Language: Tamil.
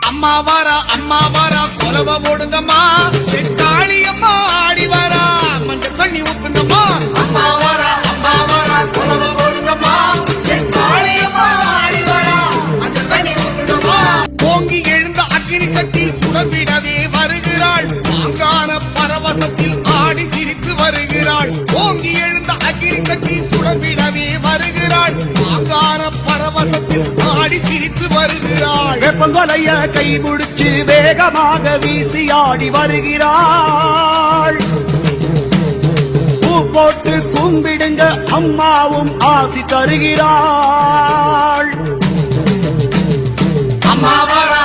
அம்மா வாரா கொலவ போடுங்கம்மா காளியம்மா ஆடி வரா மஞ்சள் தண்ணி ஊத்துங்கம்மா அம்மா வாரா கொலவ போடுங்கம்மா காளியம்மா ஆடி வரா மஞ்சள் தண்ணி ஊத்துங்கம்மா ஓங்கி எழுந்த அக்னி சக்தி சுடர்விடவே வருகிறாள் அங்கான பரவசத்தில் ஆடி சிரித்து வருகிறாள் ஓங்கி எழுந்த அக்னி சக்தி சுடர்விடவே வருகிறாள் அங்கான பரவசத்தில் ஆடி சிரித்து வருகிறாள் வெப்பங்கொலைய கை முடிச்சு வேகமாக வீசி ஆடி வருகிறாள் பூ போட்டு கும்பிடுங்க அம்மாவும் ஆசி தருகிறாள் அம்மா வாரா